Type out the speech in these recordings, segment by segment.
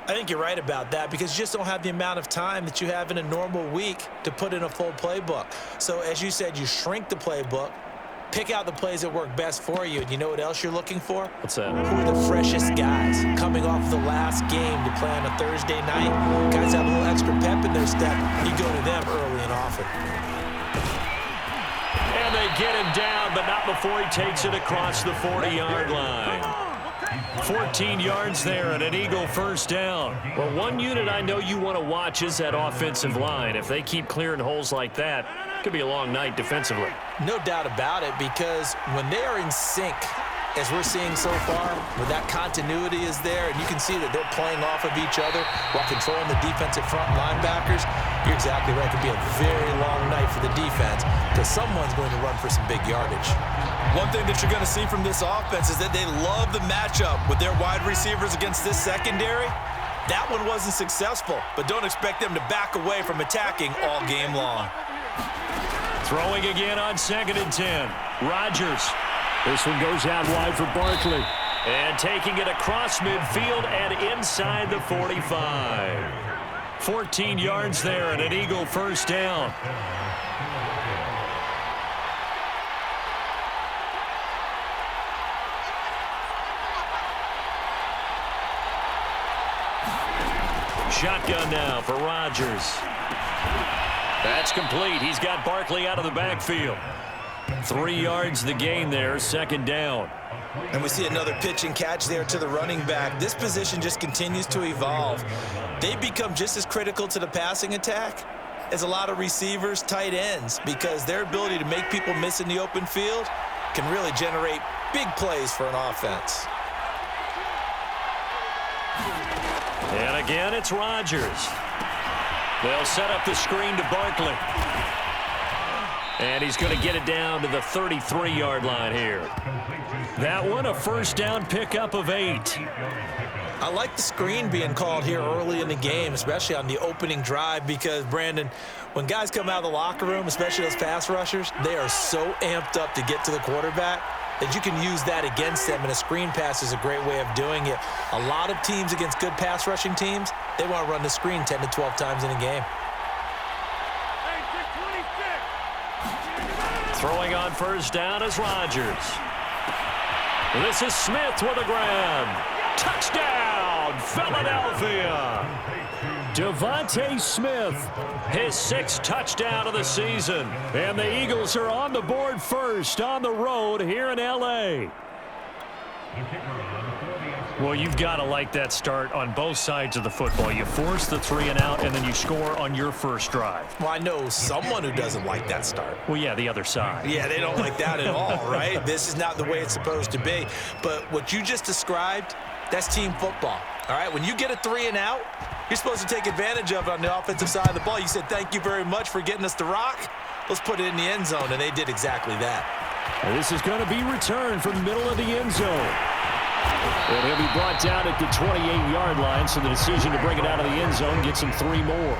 I think you're right about that because you just don't have the amount of time that you have in a normal week to put in a full playbook. So as you said, you shrink the playbook, pick out the plays that work best for you. And you know what else you're looking for? What's that? Who are the freshest guys coming off the last game to play on a Thursday night? Guys have a little extra pep in their step. You go to them early and often. And they get him down, but not before he takes it across the 40-yard line. 14 yards there and an Eagle first down. Well, one unit I know you want to watch is that offensive line. If they keep clearing holes like that, it could be a long night defensively. No doubt about it, because when they are in sync, as we're seeing so far, where that continuity is there, and you can see that they're playing off of each other while controlling the defensive front linebackers, you're exactly right. It could be a very long night for the defense because someone's going to run for some big yardage. One thing that you're going to see from this offense is that they love the matchup with their wide receivers against this secondary. That one wasn't successful, but don't expect them to back away from attacking all game long. Throwing again on 2nd and 10. Rodgers. This one goes out wide for Barkley. And taking it across midfield and inside the 45. 14 yards there and an Eagle first down. Shotgun now for Rodgers. That's complete. He's got Barkley out of the backfield. 3 yards the gain there, 2nd down. And we see another pitch and catch there to the running back. This position just continues to evolve. They become just as critical to the passing attack as a lot of receivers, tight ends, because their ability to make people miss in the open field can really generate big plays for an offense. And again, it's Rodgers. They'll set up the screen to Barkley. And he's going to get it down to the 33-yard line here. That one, a first down pickup of 8. I like the screen being called here early in the game, especially on the opening drive, because, Brandon, when guys come out of the locker room, especially those pass rushers, they are so amped up to get to the quarterback that you can use that against them, and a screen pass is a great way of doing it. A lot of teams against good pass rushing teams, they want to run the screen 10 to 12 times in a game. Throwing on first down is Rodgers. This is Smith with a grab. Touchdown, Philadelphia. Devontae Smith, his 6th touchdown of the season. And the Eagles are on the board first on the road here in L.A. Well, you've got to like that start on both sides of the football. You force the 3 and out, and then you score on your first drive. Well, I know someone who doesn't like that start. Well, yeah, the other side. Yeah, they don't like that at all, right? This is not the way it's supposed to be. But what you just described, that's team football, all right? When you get a 3 and out, you're supposed to take advantage of it on the offensive side of the ball. You said, thank you very much for getting us the rock. Let's put it in the end zone, and they did exactly that. And this is going to be returned from the middle of the end zone. And he'll be brought down at the 28-yard line, so the decision to bring it out of the end zone gets him 3 more.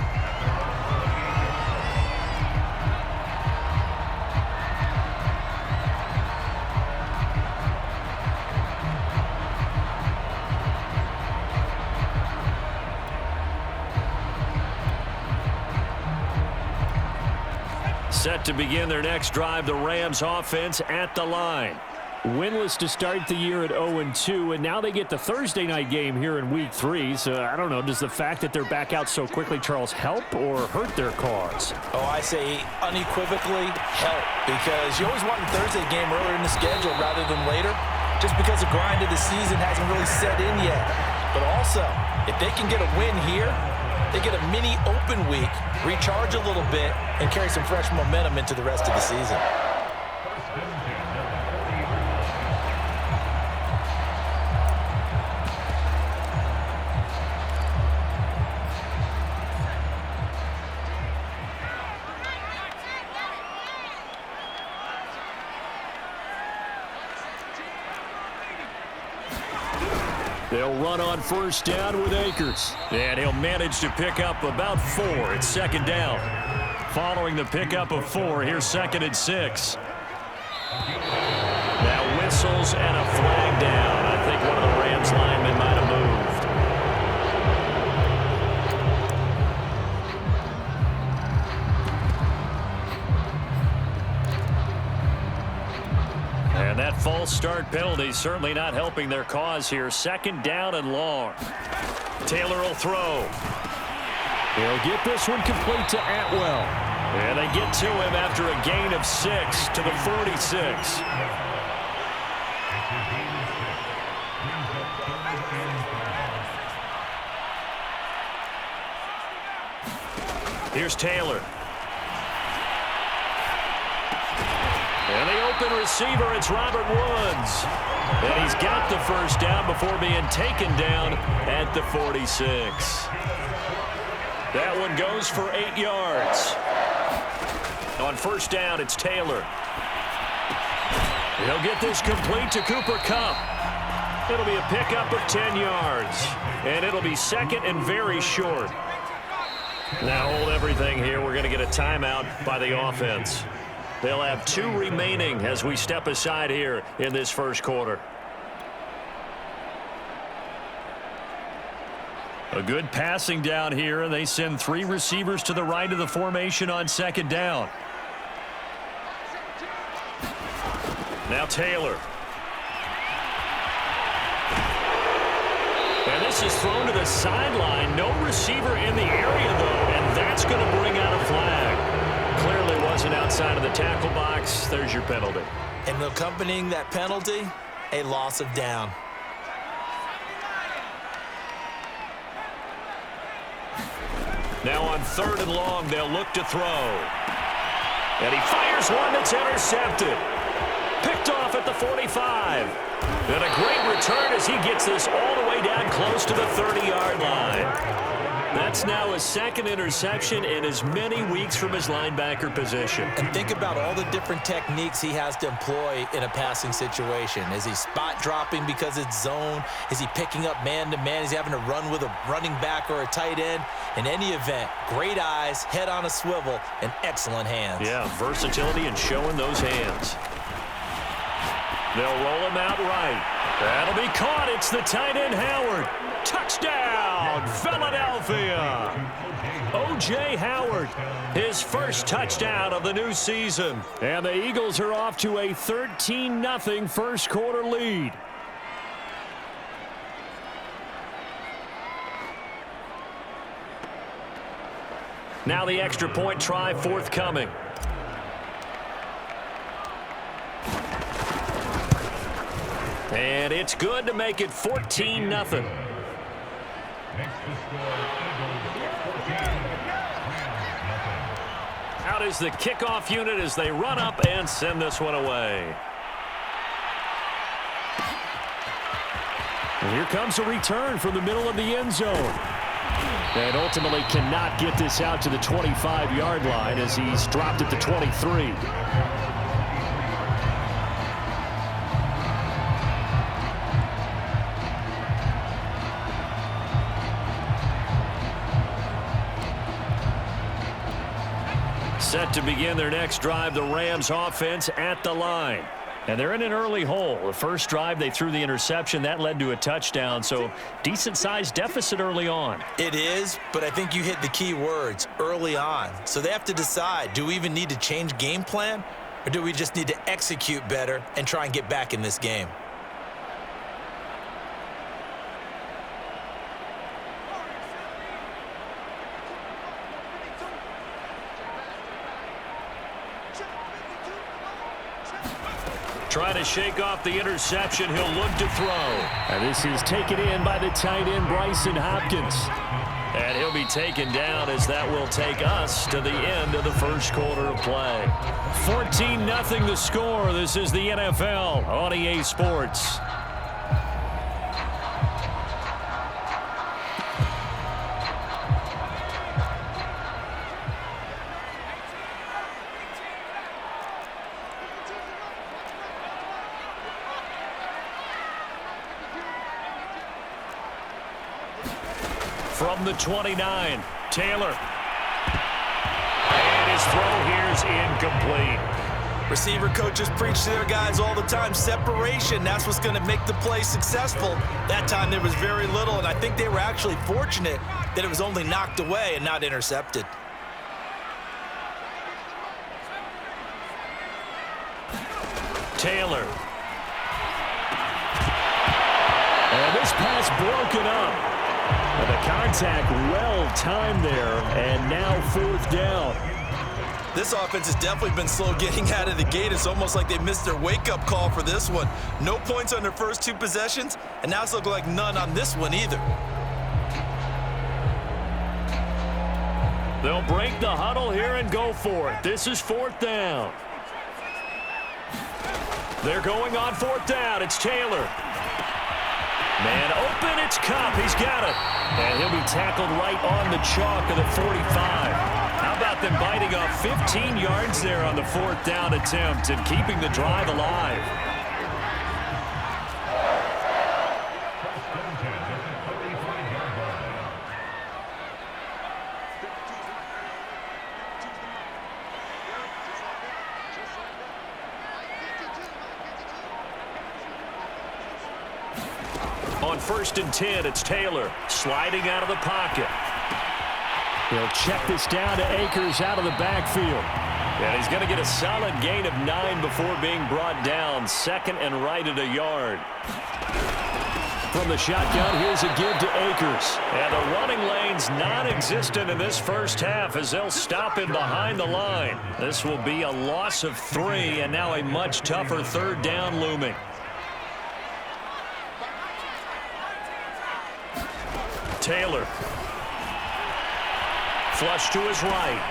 Set to begin their next drive, the Rams offense at the line. Winless to start the year at 0-2, and now they get the Thursday night game here in Week 3. So, I don't know, does the fact that they're back out so quickly, Charles, help or hurt their cause? Oh, I say unequivocally help, because you always want the Thursday game earlier in the schedule rather than later, just because the grind of the season hasn't really set in yet. But also, if they can get a win here, they get a mini open week, recharge a little bit, and carry some fresh momentum into the rest of the season. They'll run on first down with Akers. And he'll manage to pick up about 4. It's 2nd down. Following the pickup of 4, here's 2nd and 6. Now whistles and a flag down. I think one of the Rams linemen might have moved. false start penalty certainly not helping their cause here. 2nd down and long. Taylor will throw. He'll get this one complete to Atwell. And they get to him after a gain of 6 to the 46. Here's Taylor. And the open receiver, it's Robert Woods. And he's got the first down before being taken down at the 46. That one goes for 8 yards. On 1st down, it's Taylor. He'll get this complete to Cooper Kupp. It'll be a pickup of 10 yards. And it'll be 2nd and very short. Now hold everything here. We're going to get a timeout by the offense. They'll have 2 remaining as we step aside here in this first quarter. A good passing down here, and they send 3 receivers to the right of the formation on 2nd down. Now Taylor. And this is thrown to the sideline. No receiver in the area, though, and that's going to bring out a flag. Clearly wasn't outside of the tackle box. There's your penalty. And accompanying that penalty, a loss of down. Now on 3rd and long, they'll look to throw. And he fires one that's intercepted. Picked off at the 45. And a great return as he gets this all the way down close to the 30-yard line. That's now his 2nd interception in as many weeks from his linebacker position. And think about all the different techniques he has to employ in a passing situation. Is he spot dropping because it's zone? Is he picking up man-to-man? Is he having to run with a running back or a tight end? In any event, great eyes, head on a swivel, and excellent hands. Yeah, versatility and showing those hands. They'll roll him out right. That'll be caught. It's the tight end, Howard. Touchdown, Philadelphia. O.J. Howard, his first touchdown of the new season. And the Eagles are off to a 13-0 first quarter lead. Now the extra point try forthcoming. And it's good to make it 14-0. Out is the kickoff unit as they run up and send this one away. And here comes a return from the middle of the end zone. And ultimately cannot get this out to the 25-yard line as he's dropped at the 23. Set to begin their next drive, the Rams offense at the line. And they're in an early hole. The first drive, they threw the interception. That led to a touchdown, so decent-sized deficit early on. It is, but I think you hit the key words, early on. So they have to decide, do we even need to change game plan, or do we just need to execute better and try and get back in this game? Trying to shake off the interception. He'll look to throw. And this is taken in by the tight end, Bryson Hopkins. And he'll be taken down as that will take us to the end of the first quarter of play. 14-0 the score. This is the NFL on EA Sports. From the 29, Taylor. And his throw here is incomplete. Receiver coaches preach to their guys all the time. Separation, that's what's going to make the play successful. That time there was very little, and I think they were actually fortunate that it was only knocked away and not intercepted. Taylor. It's broken up. And the contact well timed there, and now 4th down. This offense has definitely been slow getting out of the gate. It's almost like they missed their wake-up call for this one. No points on their first 2 possessions, and now it's looking like none on this one either. They'll break the huddle here and go for it. This is 4th down. They're going on 4th down. It's Taylor. Man open, it's Cup. He's got it. And he'll be tackled right on the chalk of the 45. How about them biting off 15 yards there on the 4th down attempt and keeping the drive alive? On 1st and 10, it's Taylor sliding out of the pocket. He'll check this down to Akers out of the backfield. And he's going to get a solid gain of 9 before being brought down. 2nd and right at a yard. From the shotgun, here's a give to Akers. And the running lane's non-existent in this first half as they'll stop him behind the line. This will be a loss of 3 and now a much tougher 3rd down looming. Taylor. Flush to his right.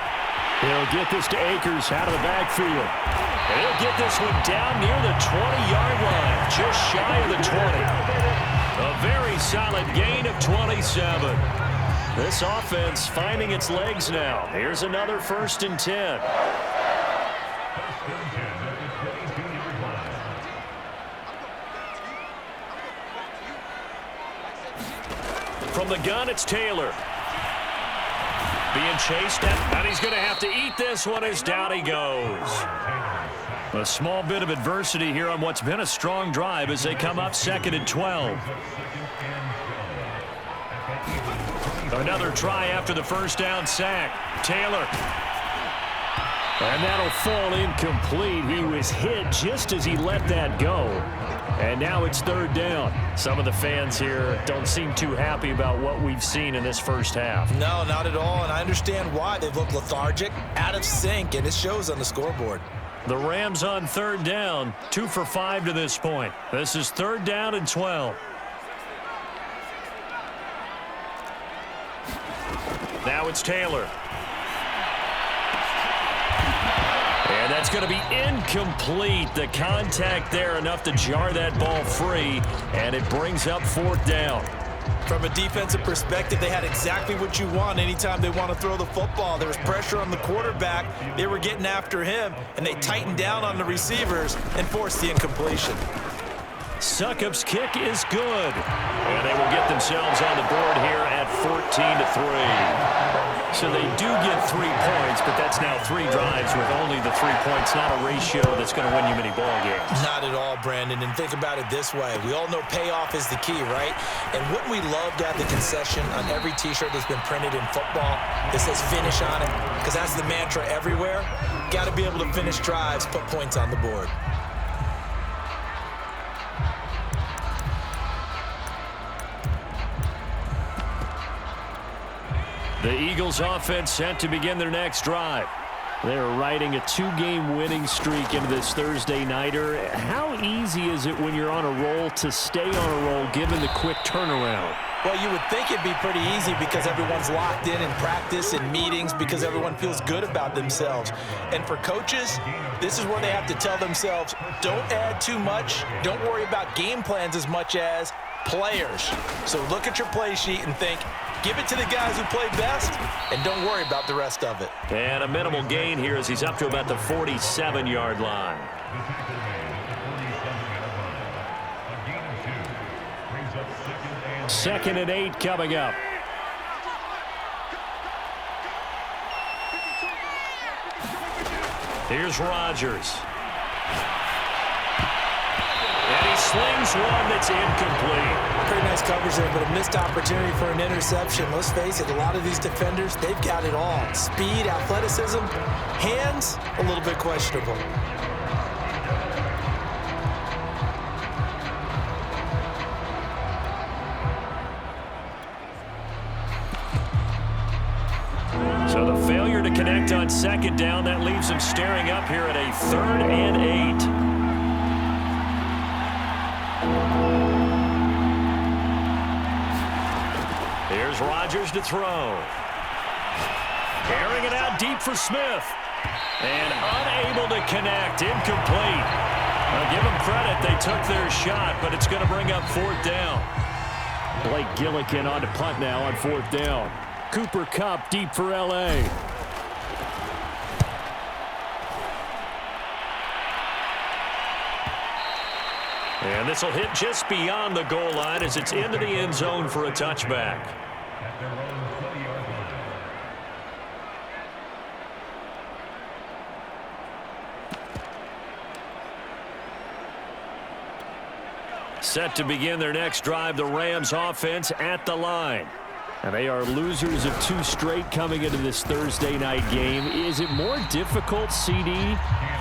He'll get this to Akers out of the backfield. And he'll get this one down near the 20-yard line, just shy of the 20. A very solid gain of 27. This offense finding its legs now. Here's another 1st and 10. From the gun, it's Taylor. Being chased at, and he's going to have to eat this one as down he goes. A small bit of adversity here on what's been a strong drive as they come up 2nd and 12. Another try after the 1st down sack. Taylor. And that'll fall incomplete. He was hit just as he let that go. And now it's 3rd down. Some of the fans here don't seem too happy about what we've seen in this first half. No, not at all, and I understand why. They've looked lethargic, out of sync, and it shows on the scoreboard. The Rams on 3rd down, 2 for 5 to this point. This is 3rd down and 12. Now it's Taylor. And that's going to be incomplete. The contact there enough to jar that ball free, and it brings up 4th down. From a defensive perspective, they had exactly what you want anytime they want to throw the football. There was pressure on the quarterback. They were getting after him, and they tightened down on the receivers and forced the incompletion. Succop's kick is good. And they will get themselves on the board here at 14-3. So they do get 3 points, but that's now 3 drives with only the 3 points, not a ratio that's going to win you many ball games. Not at all, Brandon. And think about it this way. We all know payoff is the key, right? And wouldn't we love to have the concession on every T-shirt that's been printed in football that says finish on it? Because that's the mantra everywhere. Got to be able to finish drives, put points on the board. The Eagles offense set to begin their next drive. They're riding a 2-game winning streak into this Thursday nighter. How easy is it when you're on a roll to stay on a roll given the quick turnaround? Well, you would think it'd be pretty easy because everyone's locked in practice and meetings because everyone feels good about themselves. And for coaches, this is where they have to tell themselves, don't add too much. Don't worry about game plans as much as players. So look at your play sheet and think, give it to the guys who play best, and don't worry about the rest of it. And a minimal gain here as he's up to about the 47-yard line. Second and 8 coming up. Here's Rodgers. And he slings one that's incomplete. Pretty nice coverage there, but a missed opportunity for an interception. Let's face it, a lot of these defenders, they've got it all. Speed, athleticism, hands, a little bit questionable. So the failure to connect on second down, that leaves them staring up here at a 3rd and 8. Here's Rodgers to throw. Airing it out deep for Smith. And unable to connect. Incomplete. I'll give them credit. They took their shot, but it's going to bring up 4th down. Blake Gillikin on to punt now on 4th down. Cooper Kupp deep for L.A. And this will hit just beyond the goal line as it's into the end zone for a touchback. Set to begin their next drive, the Rams offense at the line. And they are losers of 2 straight coming into this Thursday night game. Is it more difficult, CD,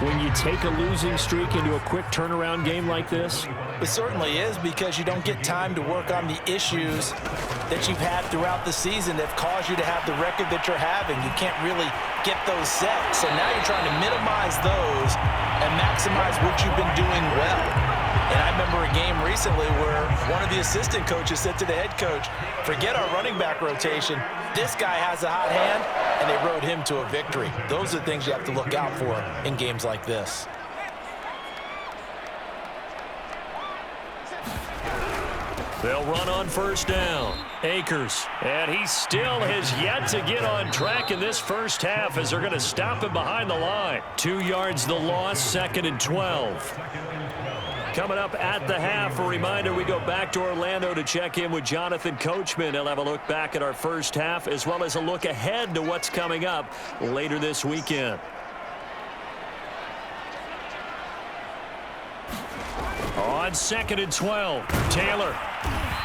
when you take a losing streak into a quick turnaround game like this? It certainly is, because you don't get time to work on the issues that you've had throughout the season that have caused you to have the record that you're having. You can't really get those set. So now you're trying to minimize those and maximize what you've been doing well. And I remember a game recently where one of the assistant coaches said to the head coach, forget our running back rotation. This guy has a hot hand, and they rode him to a victory. Those are the things you have to look out for in games like this. They'll run on 1st down. Akers. And he still has yet to get on track in this first half as they're going to stop him behind the line. 2 yards the loss, 2nd and 12. Coming up at the half, a reminder, we go back to Orlando to check in with Jonathan Coachman. He'll have a look back at our first half as well as a look ahead to what's coming up later this weekend. On 2nd and 12, Taylor.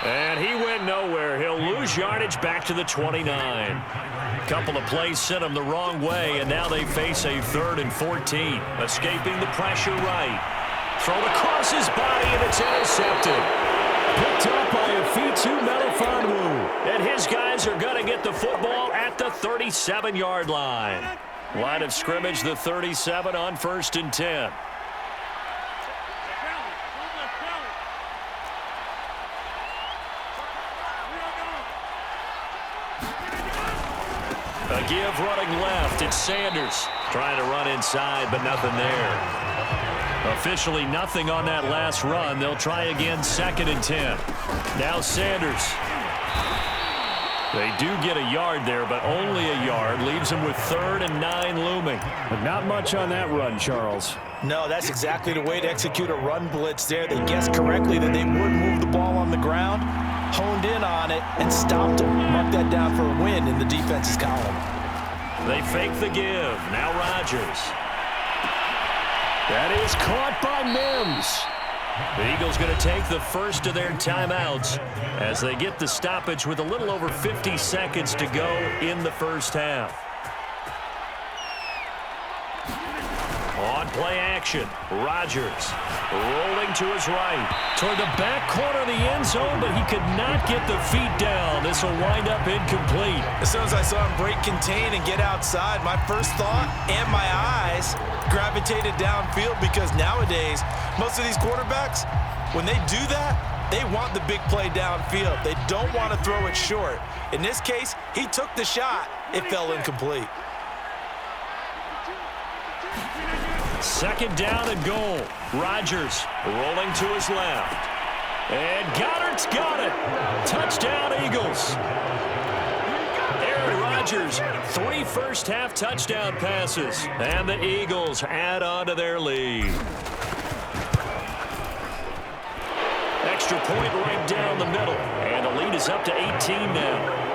And he went nowhere. He'll lose yardage back to the 29. A couple of plays sent him the wrong way, and now they face a 3rd and 14. Escaping the pressure right. Thrown across his body, and it's intercepted. Picked up by Afitu Melifonwu. And his guys are going to get the football at the 37-yard line. Line of scrimmage, the 37 on 1st and 10. A give running left. It's Sanders trying to run inside, but nothing there. Officially nothing on that last run. They'll try again 2nd and 10. Now Sanders. They do get a yard there, but only a yard. Leaves them with 3rd and 9 looming. But not much on that run, Charles. No, that's exactly the way to execute a run blitz there. They guessed correctly that they would move the ball on the ground, honed in on it, and stopped them. Mark that down for a win in the defense's column. They fake the give. Now Rodgers. That is caught by Mims. The Eagles going to take the first of their timeouts as they get the stoppage with a little over 50 seconds to go in the first half. On play action, Rodgers rolling to his right toward the back corner of the end zone, but he could not get the feet down. This will wind up incomplete. As soon as I saw him break contain and get outside, my first thought and my eyes gravitated downfield, because nowadays, most of these quarterbacks, when they do that, they want the big play downfield. They don't want to throw it short. In this case, he took the shot. It fell incomplete. 2nd down and goal. Rodgers rolling to his left. And Goddard's got it. Touchdown, Eagles. Aaron Rodgers, 3 first-half touchdown passes. And the Eagles add on to their lead. Extra point right down the middle. And the lead is up to 18 now.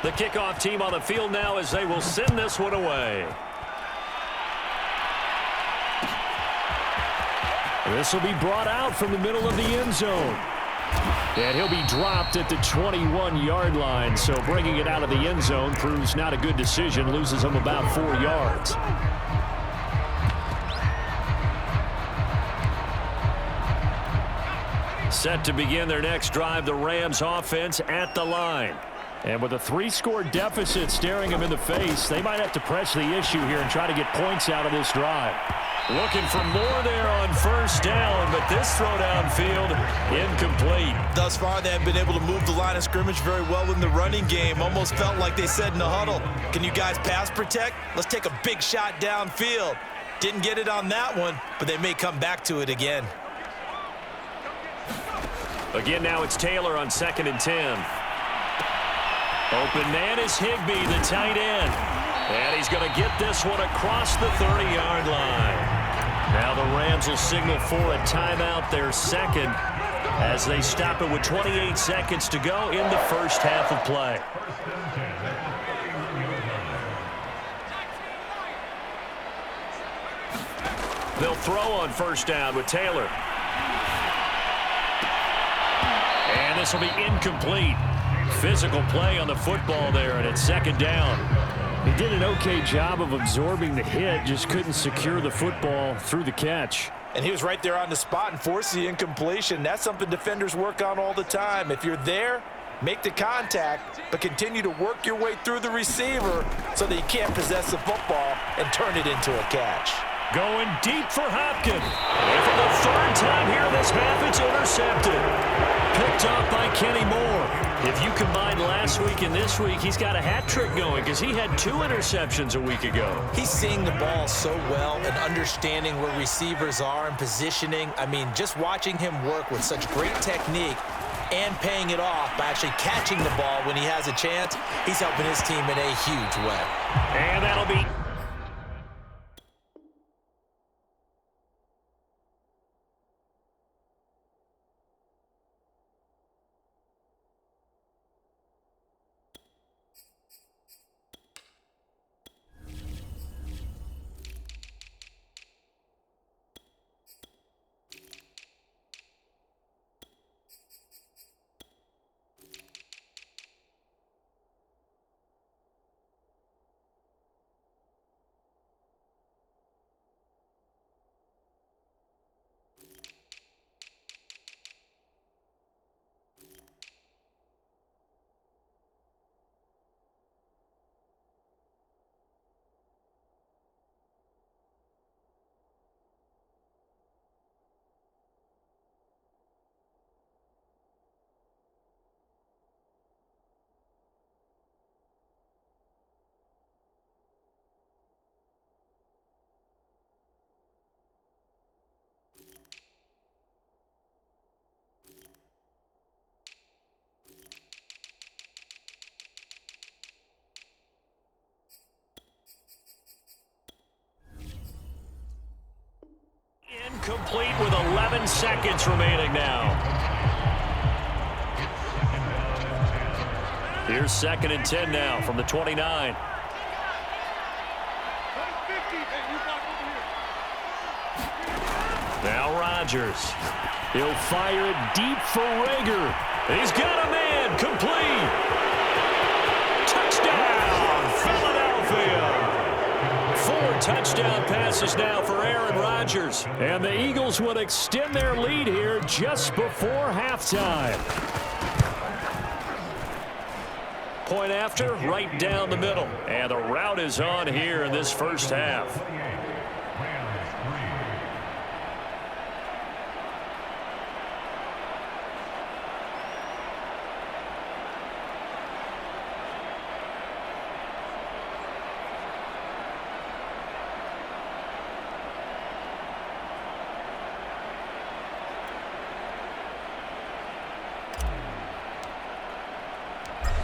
The kickoff team on the field now as they will send this one away. This will be brought out from the middle of the end zone. And he'll be dropped at the 21-yard line. So bringing it out of the end zone proves not a good decision. Loses him about 4 yards. Set to begin their next drive, the Rams offense at the line. And with a 3-score deficit staring them in the face, they might have to press the issue here and try to get points out of this drive. Looking for more there on first down, but this throw downfield incomplete. Thus far, they have been able to move the line of scrimmage very well in the running game. Almost felt like they said in the huddle, can you guys pass protect? Let's take a big shot downfield. Didn't get it on that one, but they may come back to it again. Again, now it's Taylor on 2nd and 10. Open man is Higbee, the tight end. And he's going to get this one across the 30-yard line. Now the Rams will signal for a timeout, their second, as they stop it with 28 seconds to go in the first half of play. They'll throw on first down with Taylor. And this will be incomplete. Physical play on the football there, and it's 2nd down. He did an okay job of absorbing the hit, just couldn't secure the football through the catch. And he was right there on the spot and forced the incompletion. That's something defenders work on all the time. If you're there, make the contact, but continue to work your way through the receiver so that you can't possess the football and turn it into a catch. Going deep for Hopkins. And for the 3rd time here this half, it's intercepted. Picked off by Kenny Moore. If you combine last week and this week, he's got a hat trick going because he had 2 interceptions a week ago. He's seeing the ball so well and understanding where receivers are and positioning. I mean, just watching him work with such great technique and paying it off by actually catching the ball when he has a chance, he's helping his team in a huge way. And that'll be... Incomplete with 11 seconds remaining now. Here's 2nd and 10 now from the 29. Now Rodgers. He'll fire it deep for Rager. He's got a man. Complete. Touchdown, Philadelphia. 4 touchdown passes now for Aaron Rodgers. And the Eagles would extend their lead here just before halftime. Point after, right down the middle. And the route is on here in this first half.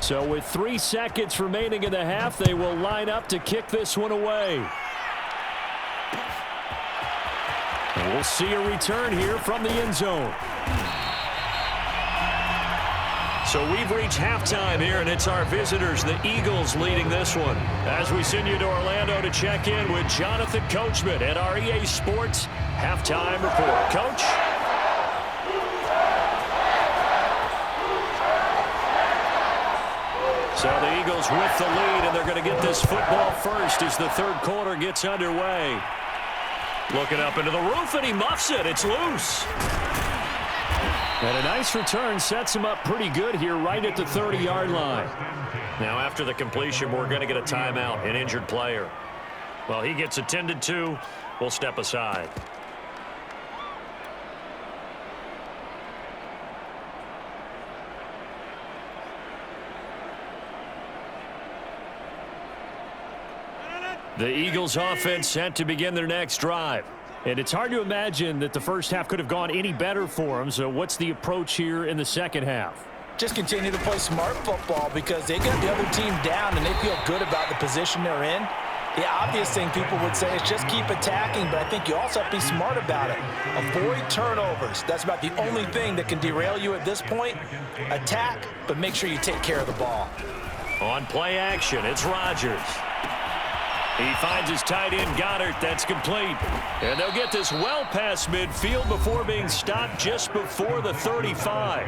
So with 3 seconds remaining in the half, they will line up to kick this one away. And we'll see a return here from the end zone. So we've reached halftime here, and it's our visitors, the Eagles, leading this one. As we send you to Orlando to check in with Jonathan Coachman at our EA Sports Halftime Report. Coach? So the Eagles with the lead, and they're going to get this football first as the 3rd quarter gets underway. Looking up into the roof, and he muffs it. It's loose. And a nice return sets him up pretty good here right at the 30-yard line. Now after the completion, we're going to get a timeout, an injured player. Well, he gets attended to. We'll step aside. The Eagles offense set to begin their next drive. And it's hard to imagine that the first half could have gone any better for them. So what's the approach here in the second half? Just continue to play smart football because they got the other team down and they feel good about the position they're in. The obvious thing people would say is just keep attacking, but I think you also have to be smart about it. Avoid turnovers. That's about the only thing that can derail you at this point. Attack, but make sure you take care of the ball. On play action, it's Rodgers. He finds his tight end, Goddard. That's complete. And they'll get this well past midfield before being stopped just before the 35.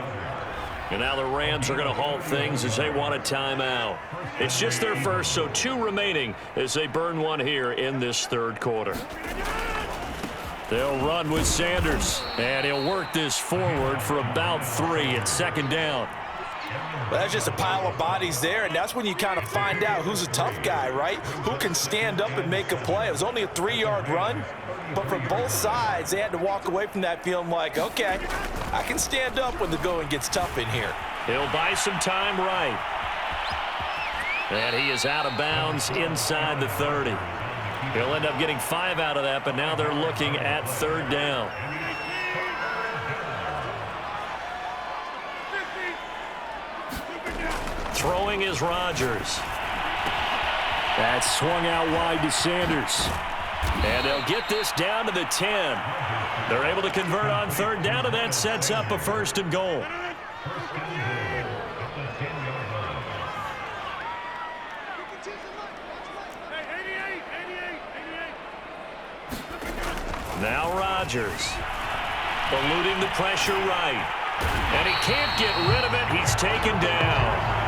And now the Rams are going to halt things as they want a timeout. It's just their first, so 2 remaining as they burn one here in this third quarter. They'll run with Sanders, and he'll work this forward for about 3 at second down. Well, that's just a pile of bodies there, and that's when you kind of find out who's a tough guy, right? Who can stand up and make a play. It was only a 3-yard run, but for both sides, they had to walk away from that feeling like, okay, I can stand up when the going gets tough in here. He'll buy some time right. And he is out of bounds inside the 30. He'll end up getting 5 out of that, but now they're looking at third down. Throwing is Rodgers. That's swung out wide to Sanders. And they'll get this down to the 10. They're able to convert on third down, and that sets up a 1st and goal. Now Rodgers. Eluding the pressure right. And he can't get rid of it. He's taken down.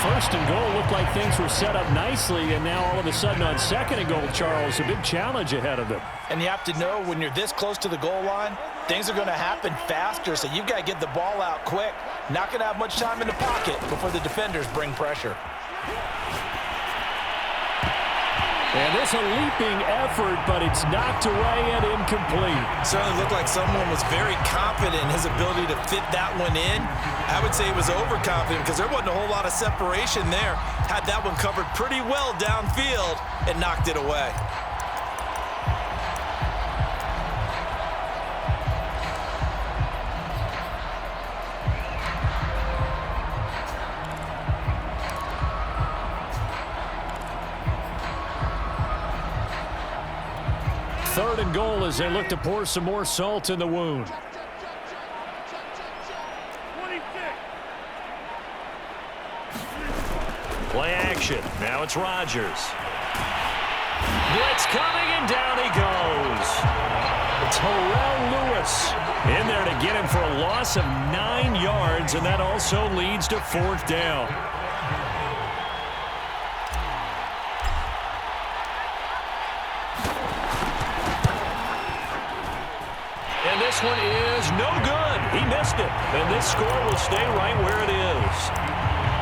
1st and goal looked like things were set up nicely, and now all of a sudden on 2nd and goal, Charles, a big challenge ahead of them. And you have to know when you're this close to the goal line, things are going to happen faster, so you've got to get the ball out quick. Not going to have much time in the pocket before the defenders bring pressure. And this a leaping effort, but it's knocked away and incomplete. Certainly looked like someone was very confident in his ability to fit that one in. I would say he was overconfident because there wasn't a whole lot of separation there. Had that one covered pretty well downfield and knocked it away. Third and goal as they look to pour some more salt in the wound. Play action. Now it's Rodgers. Blitz coming, and down he goes. Terrell Lewis in there to get him for a loss of 9 yards, and that also leads to 4th down. And this one is no good. He missed it. And this score will stay right where it is.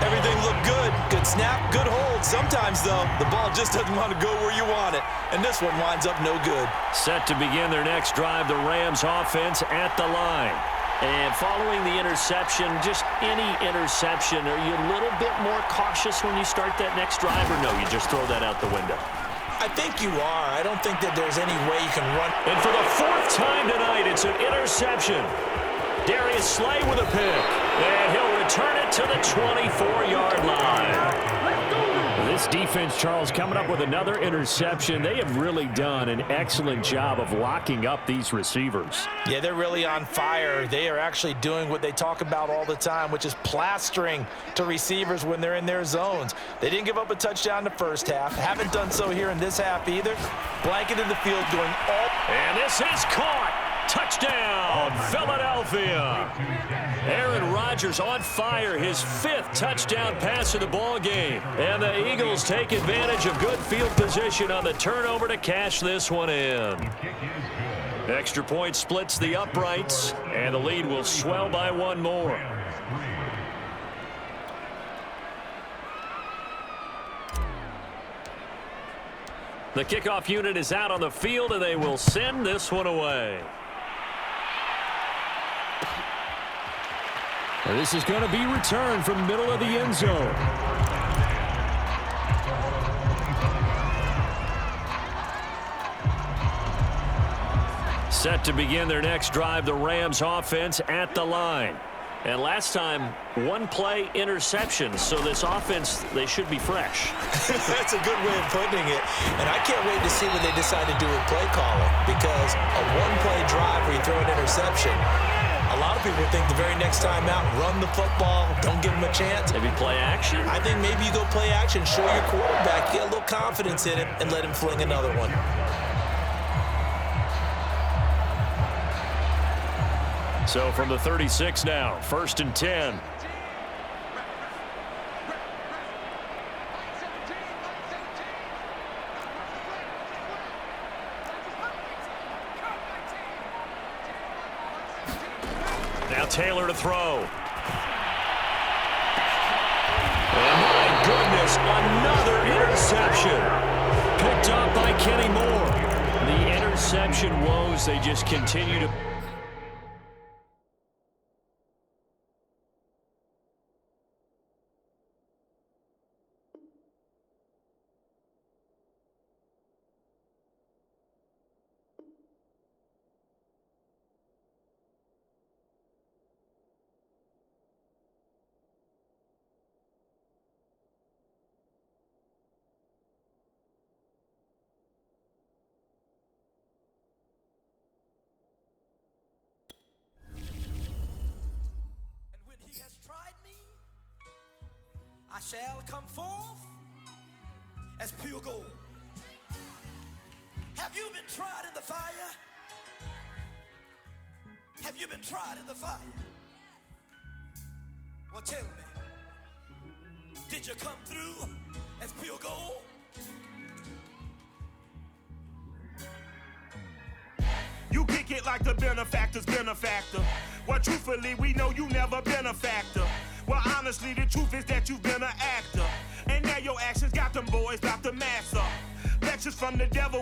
Everything looked good. Good snap, good hold. Sometimes, though, the ball just doesn't want to go where you want it. And this one winds up no good. Set to begin their next drive, the Rams offense at the line. And following the interception, just any interception, are you a little bit more cautious when you start that next drive, or no, you just throw that out the window? I think you are. I don't think that there's any way you can run. And for the 4th time tonight, it's an interception. Darius Slay with a pick. And he'll return it to the 24-yard line. This defense, Charles, coming up with another interception. They have really done an excellent job of locking up these receivers. Yeah, they're really on fire. They are actually doing what they talk about all the time, which is plastering to receivers when they're in their zones. They didn't give up a touchdown in the first half. Haven't done so here in this half either. Blanketed the field going all. And this is caught. Touchdown, Philadelphia. Aaron Rodgers on fire, his 5th touchdown pass of the ball game. And the Eagles take advantage of good field position on the turnover to cash this one in. Extra point splits the uprights, and the lead will swell by one more. The kickoff unit is out on the field, and they will send this one away. And this is going to be returned from middle of the end zone. Set to begin their next drive, the Rams offense at the line. And last time, one play interception. So this offense, they should be fresh. That's a good way of putting it. And I can't wait to see what they decide to do with play calling, because a one-play drive where you throw an interception, a lot of people think the very next time out, run the football, don't give them a chance. Maybe play action? I think maybe you go play action, show your quarterback, get a little confidence in it, and let him fling another one. So from the 36 now, 1st and 10. Now Taylor to throw. And my goodness, another interception. Picked up by Kenny Moore. The interception woes, they just continue to... I shall come forth as pure gold. Have you been tried in the fire? Have you been tried in the fire? Well, tell me, did you come through as pure gold? You kick it like the benefactor's benefactor. Well, truthfully, we know you never been a factor. Well, honestly, the truth is that you've been an actor. And now your actions got them boys about to mass up. Lectures from the devil.